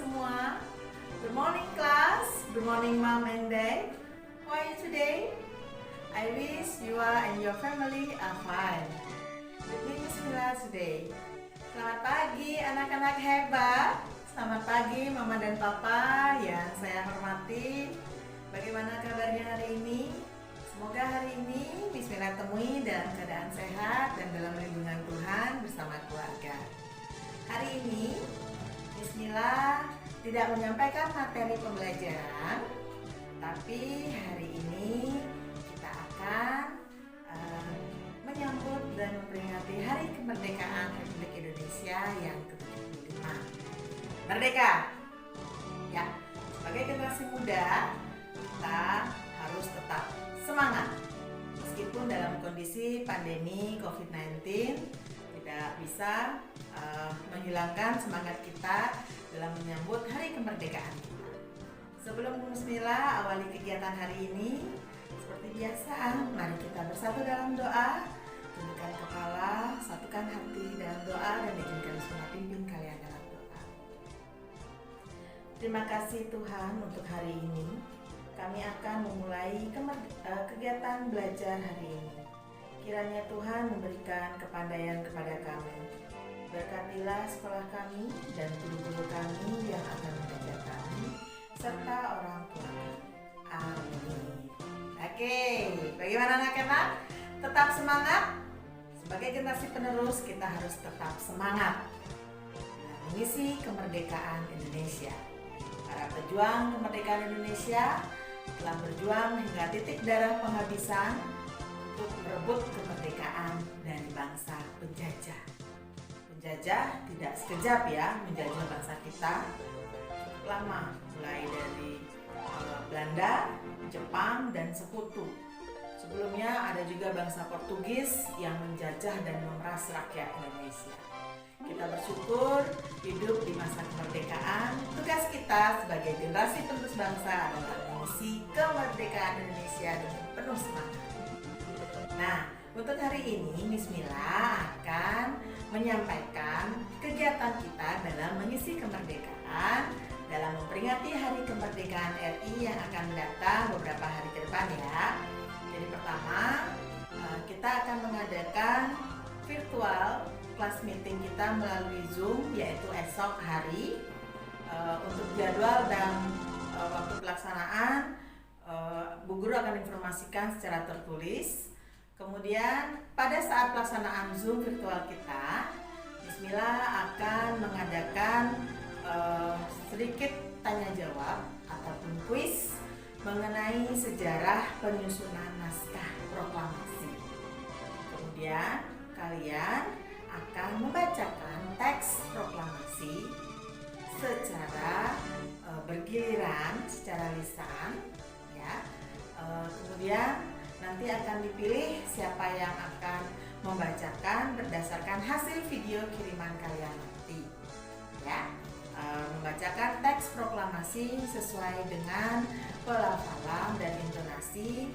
semua. Good morning class. Good morning mom and dad. How are you today? I wish you and your family are fine. Let me bismillah today. Selamat pagi anak-anak hebat. Selamat pagi mama dan papa yang saya hormati. Bagaimana kabarnya hari ini? Semoga hari ini bismillah temui dalam keadaan sehat dan dalam lindungan Tuhan bersama keluarga. Hari ini bismillah tidak menyampaikan materi pembelajaran, tapi hari ini kita akan menyambut dan memperingati Hari Kemerdekaan Republik Indonesia yang ke-75. Merdeka! Ya, sebagai generasi muda, kita harus tetap semangat. Meskipun dalam kondisi pandemi COVID-19 tidak bisa menghilangkan semangat kita dalam menyambut Hari Kemerdekaan kita. Sebelum bismillah awali kegiatan hari ini, seperti biasa, mari kita bersatu dalam doa. Tundukkan kepala, satukan hati dalam doa, dan izinkan semua pimpin kalian dalam doa. Terima kasih Tuhan untuk hari ini. Kami akan memulai kegiatan belajar hari ini. Kiranya Tuhan memberikan kepandaian kepada kami. Berkatilah sekolah kami dan guru-guru kami yang akan mengajar kami, serta orang tua kami. Amin. Oke, bagaimana anak-anak? Tetap semangat. Sebagai generasi penerus, kita harus tetap semangat dalam mengisi kemerdekaan Indonesia. Para pejuang kemerdekaan Indonesia telah berjuang hingga titik darah penghabisan untuk merebut kemerdekaan dari bangsa penjajah. Penjajah tidak sekejap ya menjajah bangsa kita, cukup lama, mulai dari Belanda, Jepang, dan Sekutu. Sebelumnya ada juga bangsa Portugis yang menjajah dan memeras rakyat Indonesia. Kita bersyukur hidup di masa kemerdekaan. Tugas kita sebagai generasi penerus bangsa adalah mengisi kemerdekaan Indonesia dengan penuh semangat. Nah, untuk hari ini bismillah akan menyampaikan kegiatan kita dalam mengisi kemerdekaan dalam memperingati Hari Kemerdekaan RI yang akan datang beberapa hari ke depan ya. Jadi pertama, kita akan mengadakan virtual class meeting kita melalui Zoom, yaitu esok hari. Untuk jadwal dan waktu pelaksanaan, Bu Guru akan informasikan secara tertulis. Kemudian pada saat pelaksanaan Zoom virtual kita, bismillah akan mengadakan sedikit tanya jawab ataupun kuis mengenai sejarah penyusunan naskah proklamasi. Kemudian kalian akan membacakan teks proklamasi secara bergiliran, secara lisan ya. Kemudian nanti akan dipilih siapa yang akan membacakan berdasarkan hasil video kiriman kalian nanti ya. Membacakan teks proklamasi sesuai dengan pelafalan dan intonasi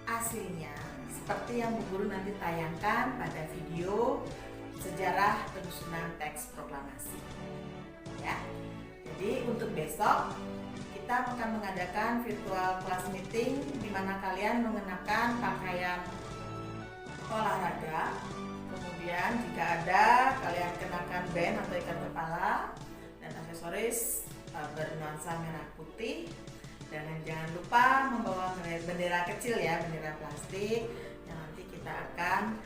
aslinya seperti yang Bu Guru nanti tayangkan pada video sejarah penyusunan teks proklamasi ya. Jadi untuk besok kita akan mengadakan virtual class meeting di mana kalian mengenakan pakaian olahraga. Kemudian jika ada, kalian kenakan band atau ikat kepala dan aksesoris bernuansa merah putih. Dan jangan lupa membawa bendera kecil ya, bendera plastik yang nanti kita akan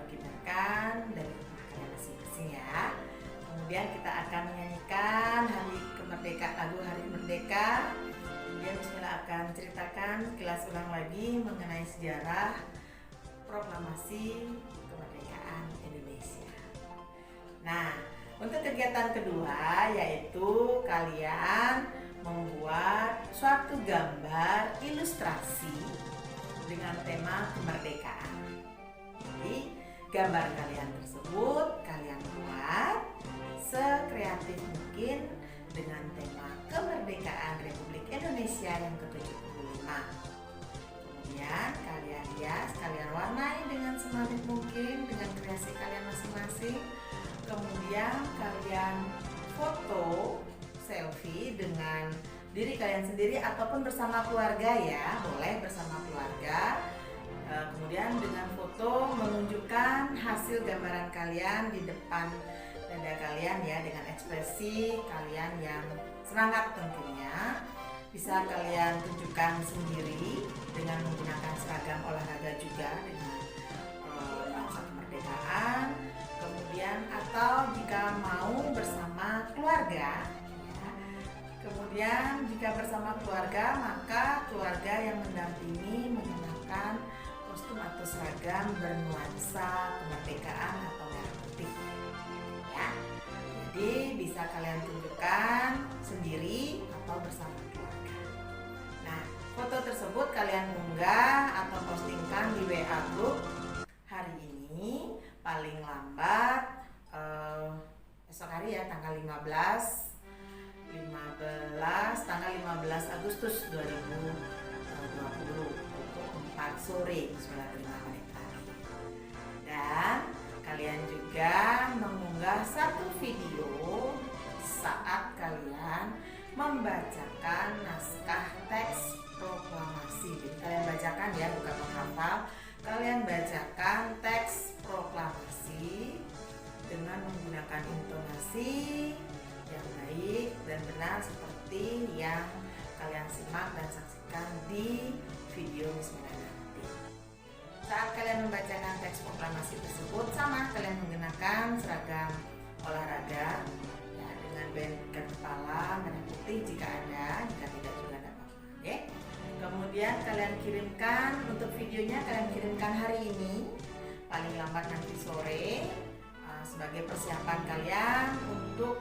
kibarkan dari rumah kalian masing-masing ya. Kemudian kita akan menyanyikan lagu Hari Merdeka. Kemudian bismillah akan ceritakan kilas ulang lagi mengenai sejarah proklamasi kemerdekaan Indonesia. Nah, untuk kegiatan kedua yaitu kalian membuat suatu gambar ilustrasi dengan tema kemerdekaan. Jadi, gambar kalian tersebut kalian buat sekreatif mungkin dengan tema kemerdekaan Republik Indonesia yang ke-75. Kemudian kalian hias, kalian warnai dengan semanis mungkin dengan kreasi kalian masing-masing. Kemudian kalian foto selfie diri kalian sendiri ataupun bersama keluarga ya, boleh bersama keluarga. Kemudian dengan foto menunjukkan hasil gambaran kalian di depan dada kalian ya, dengan ekspresi kalian yang semangat tentunya. Bisa kalian tunjukkan sendiri dengan menggunakan seragam olahraga juga dengan nuansa kemerdekaan. Kemudian atau jika mau bersama keluarga ya. Kemudian jika bersama keluarga, maka keluarga yang mendampingi menggunakan kostum atau seragam bernuansa kemerdekaan atau merah putih ya. Jadi bisa kalian tunjukkan sendiri atau bersama keluarga. Nah, foto tersebut kalian unggah atau postingkan di WA group hari ini paling lambat esok hari ya, tanggal 15 Agustus 2020 pukul 4 sore 95 pagi. Dan kalian juga mengunggah satu video saat kalian membacakan naskah teks proklamasi. Jadi kalian bacakan ya, bukan menghafal. Kalian bacakan teks proklamasi dengan menggunakan intonasi yang baik dan benar seperti yang kalian simak dan saksikan di video Bismillah nanti. Saat kalian membacakan teks proklamasi tersebut, sama kalian menggunakan seragam olahraga ya, dengan band ikat kepala merah putih jika ada, jika tidak juga ada apa-apa. Oke. Kemudian kalian kirimkan, untuk videonya kalian kirimkan hari ini paling lambat nanti sore sebagai persiapan kalian untuk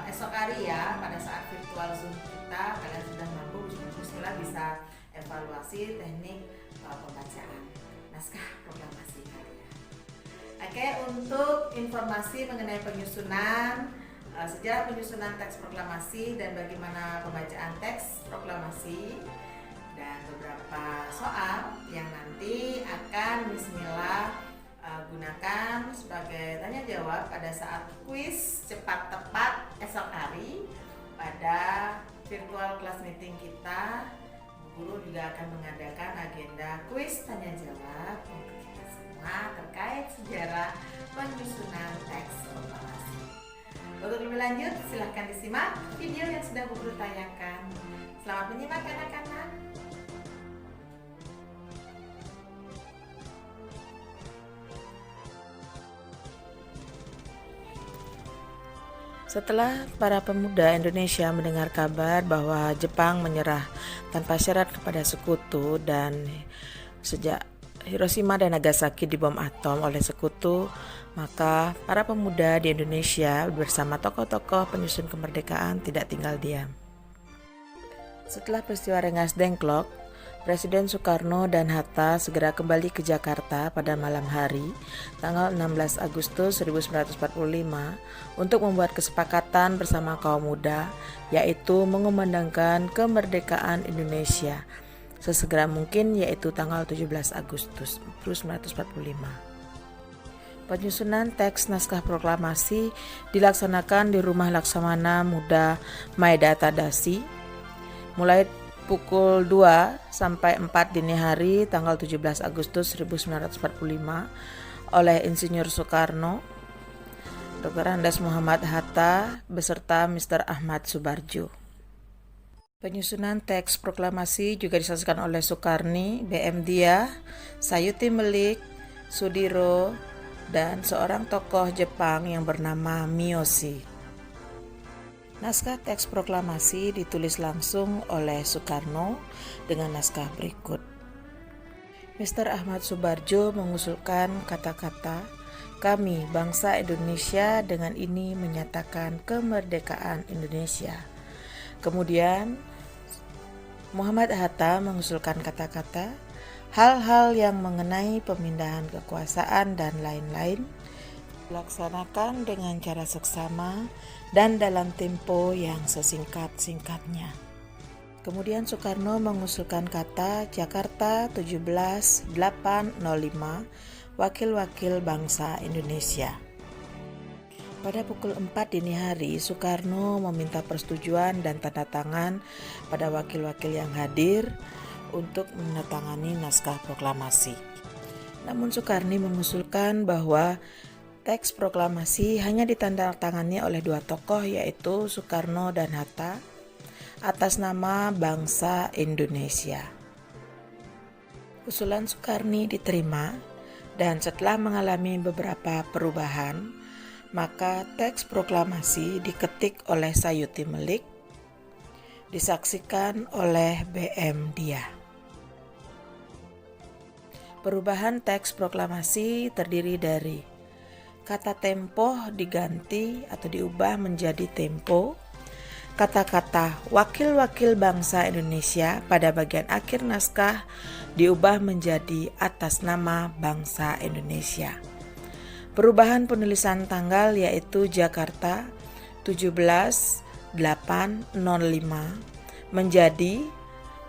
esok hari ya, pada saat virtual Zoom kita kalian sudah mampu Bismillah bisa evaluasi teknik pembacaan naskah proklamasi kalian. Oke, untuk informasi mengenai penyusunan sejarah penyusunan teks proklamasi dan bagaimana pembacaan teks proklamasi dan beberapa soal yang nanti akan Bismillah gunakan sebagai tanya jawab pada saat kuis cepat tepat esok hari pada virtual class meeting kita. Guru juga akan mengadakan agenda kuis tanya jawab untuk kita semua terkait sejarah penyusunan teks proklamasi. Untuk lebih lanjut silahkan disimak video yang sudah guru tayangkan. Selamat menyimak anak-anak. Setelah para pemuda Indonesia mendengar kabar bahwa Jepang menyerah tanpa syarat kepada sekutu dan sejak Hiroshima dan Nagasaki dibom atom oleh sekutu, maka para pemuda di Indonesia bersama tokoh-tokoh penyusun kemerdekaan tidak tinggal diam. Setelah peristiwa Rengas Dengklok, Presiden Soekarno dan Hatta segera kembali ke Jakarta pada malam hari, tanggal 16 Agustus 1945, untuk membuat kesepakatan bersama kaum muda, yaitu mengumandangkan kemerdekaan Indonesia sesegera mungkin, yaitu tanggal 17 Agustus 1945. Penyusunan teks naskah proklamasi dilaksanakan di Rumah Laksamana Muda Maeda Tadashi, mulai pukul 2 sampai 4 dini hari tanggal 17 Agustus 1945 oleh Insinyur Soekarno, Dr. Andes Muhammad Hatta beserta Mr. Ahmad Subarjo. Penyusunan teks proklamasi juga disaksikan oleh Soekarni, BM Dia, Sayuti Melik, Sudiro, dan seorang tokoh Jepang yang bernama Miyoshi. Naskah teks proklamasi ditulis langsung oleh Soekarno dengan naskah berikut. Mr. Ahmad Subarjo mengusulkan kata-kata, "Kami, bangsa Indonesia, dengan ini menyatakan kemerdekaan Indonesia." Kemudian Muhammad Hatta mengusulkan kata-kata, "Hal-hal yang mengenai pemindahan kekuasaan dan lain-lain dilaksanakan dengan cara seksama dan dalam tempo yang sesingkat-singkatnya." Kemudian Soekarno mengusulkan kata Jakarta 17.805, wakil-wakil bangsa Indonesia. Pada pukul 4 dini hari, Soekarno meminta persetujuan dan tanda tangan pada wakil-wakil yang hadir untuk menandatangani naskah proklamasi. Namun Soekarno mengusulkan bahwa teks proklamasi hanya ditandatangani oleh dua tokoh, yaitu Soekarno dan Hatta, atas nama bangsa Indonesia. Usulan Soekarno diterima, dan setelah mengalami beberapa perubahan, maka teks proklamasi diketik oleh Sayuti Melik, disaksikan oleh BM Dia. Perubahan teks proklamasi terdiri dari kata tempo diganti atau diubah menjadi tempo, kata-kata wakil-wakil bangsa Indonesia pada bagian akhir naskah diubah menjadi atas nama bangsa Indonesia. Perubahan penulisan tanggal yaitu Jakarta 17/8/05 menjadi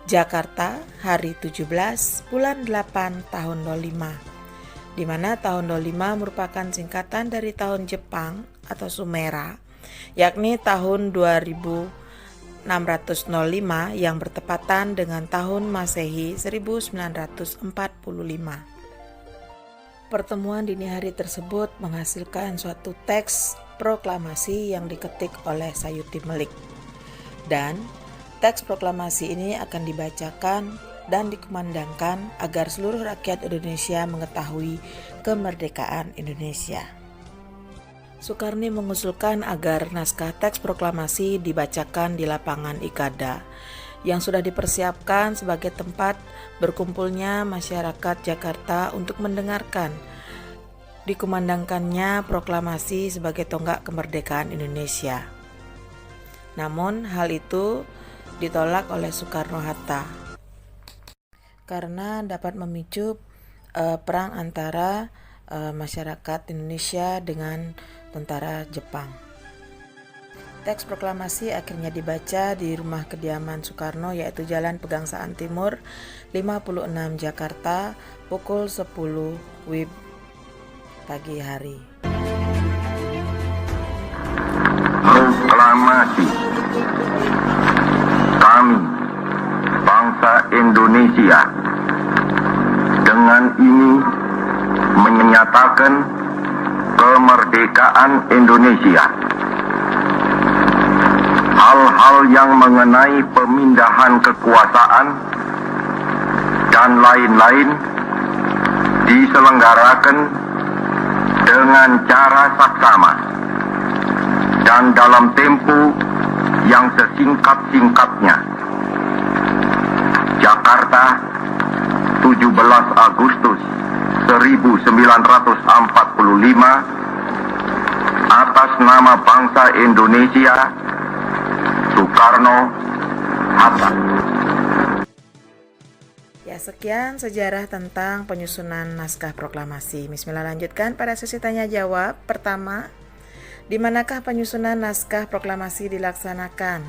Jakarta hari 17 bulan 8 tahun 05, di mana tahun 05 merupakan singkatan dari tahun Jepang atau Sumera, yakni tahun 2605 yang bertepatan dengan tahun Masehi 1945. Pertemuan dini hari tersebut menghasilkan suatu teks proklamasi yang diketik oleh Sayuti Melik. Dan teks proklamasi ini akan dibacakan dan dikumandangkan agar seluruh rakyat Indonesia mengetahui kemerdekaan Indonesia. Soekarno mengusulkan agar naskah teks proklamasi dibacakan di lapangan Ikada yang sudah dipersiapkan sebagai tempat berkumpulnya masyarakat Jakarta untuk mendengarkan dikumandangkannya proklamasi sebagai tonggak kemerdekaan Indonesia. Namun hal itu ditolak oleh Soekarno-Hatta karena dapat memicu perang antara masyarakat Indonesia dengan tentara Jepang. Teks proklamasi akhirnya dibaca di rumah kediaman Soekarno, yaitu Jalan Pegangsaan Timur 56 Jakarta pukul 10 WIB pagi hari. Proklamasi. Kami, bangsa Indonesia, dengan ini menyatakan kemerdekaan Indonesia. Hal-hal yang mengenai pemindahan kekuasaan dan lain-lain diselenggarakan dengan cara saksama dan dalam tempo yang sesingkat-singkatnya. Jakarta, 17 Agustus 1945, atas nama bangsa Indonesia, Soekarno-Hatta. Ya, sekian sejarah tentang penyusunan naskah proklamasi. Bismillah, lanjutkan pada sesi tanya jawab. Pertama, di manakah penyusunan naskah proklamasi dilaksanakan?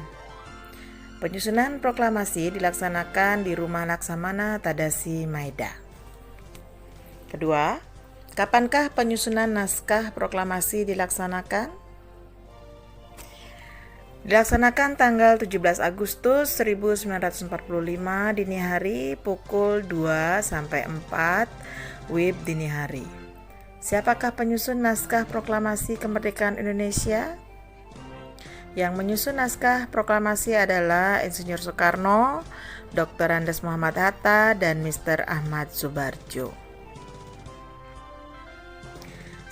Penyusunan proklamasi dilaksanakan di Rumah Laksamana Tadashi Maeda. Kedua, kapankah penyusunan naskah proklamasi dilaksanakan? Dilaksanakan tanggal 17 Agustus 1945 dini hari pukul 2-4 WIB dini hari. Siapakah penyusun naskah proklamasi kemerdekaan Indonesia? Yang menyusun naskah proklamasi adalah Insinyur Soekarno, Dr. Andes Muhammad Hatta, dan Mr. Ahmad Subarjo.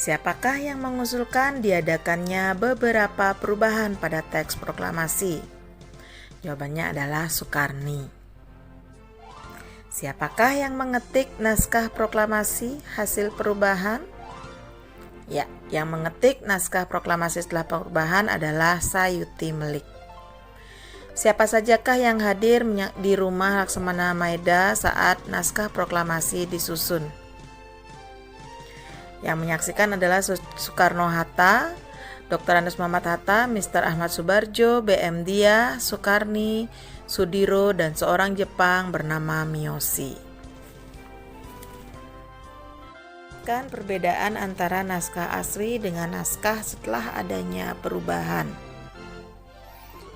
Siapakah yang mengusulkan diadakannya beberapa perubahan pada teks proklamasi? Jawabannya adalah Soekarno. Siapakah yang mengetik naskah proklamasi hasil perubahan? Ya, yang mengetik naskah proklamasi setelah perubahan adalah Sayuti Melik. Siapa sajakah yang hadir di Rumah Laksamana Maeda saat naskah proklamasi disusun? Yang menyaksikan adalah Soekarno-Hatta, Dr. Andes Muhammad Hatta, Mr. Ahmad Subarjo, BM Dia, Soekarno, Sudiro, dan seorang Jepang bernama Miyoshi. menjelaskan perbedaan antara naskah asli dengan naskah setelah adanya perubahan.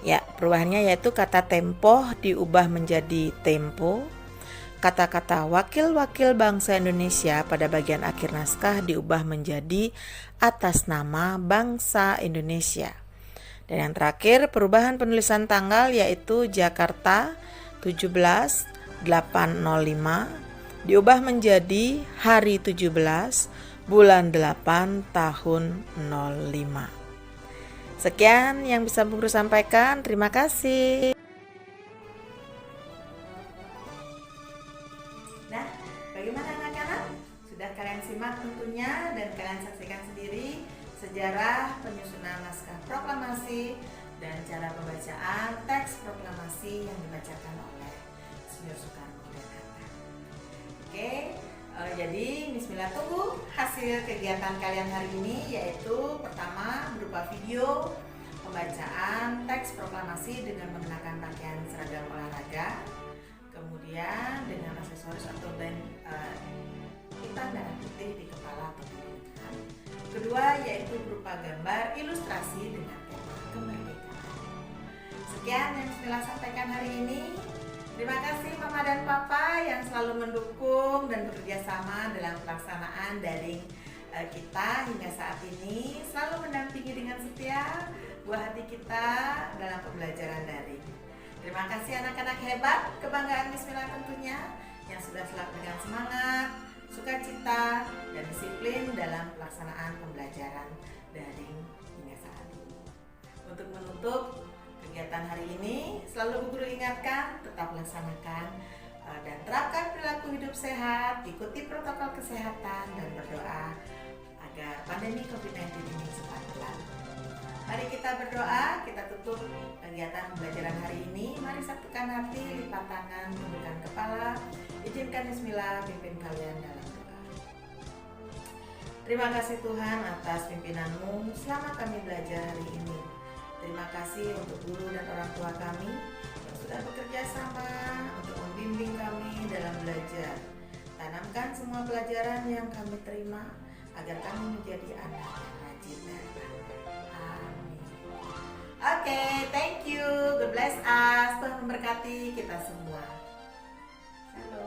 Ya, perubahannya yaitu kata tempo diubah menjadi tempo. Kata-kata wakil-wakil bangsa Indonesia pada bagian akhir naskah diubah menjadi atas nama bangsa Indonesia. Dan yang terakhir, perubahan penulisan tanggal yaitu Jakarta 17/8/05 diubah menjadi hari 17 bulan 8 tahun 05. Sekian yang bisa Bu Guru sampaikan. Terima kasih. Nah, bagaimana anak-anak? Sudah kalian simak tentunya dan kalian saksikan sendiri sejarah penyusunan naskah proklamasi dan cara pembacaan teks proklamasi yang dibacakan oleh Insinyur Soekarno dan Hatta. Oke, jadi bismillah, tunggu hasil kegiatan kalian hari ini, yaitu pertama berupa video pembacaan teks proklamasi dengan menggunakan pakaian seragam olahraga, kemudian dengan aksesoris atau band hitam dan putih di kepala atau di lengan. Kedua yaitu berupa gambar ilustrasi dengan tema kemerdekaan. Sekian yang bismillah sampaikan hari ini. Terima kasih Mama dan Papa yang selalu mendukung dan bekerja sama dalam pelaksanaan daring kita hingga saat ini, selalu mendampingi dengan setia buah hati kita dalam pembelajaran daring. Terima kasih anak-anak hebat, kebanggaan bismillah tentunya, yang sudah selalu dengan semangat, sukacita, dan disiplin dalam pelaksanaan pembelajaran daring hingga saat ini. Untuk menutup kegiatan hari ini, selalu Bu Guru ingatkan, tetap laksanakan dan terapkan perilaku hidup sehat, ikuti protokol kesehatan, dan berdoa agar pandemi COVID-19 ini cepat berlalu. Mari kita berdoa, kita tutup kegiatan pembelajaran hari ini. Mari satukan hati, lipat tangan, tundukkan kepala, izinkan bismillah pimpin kalian dalam doa. Terima kasih Tuhan atas pimpinan-Mu selama kami belajar hari ini. Terima kasih untuk guru dan orang tua kami yang sudah bekerja sama untuk membimbing kami dalam belajar. Tanamkan semua pelajaran yang kami terima agar kami menjadi anak yang rajin dan pandai. Amin. Oke, thank you. God bless us. Tuhan memberkati kita semua. Shalom.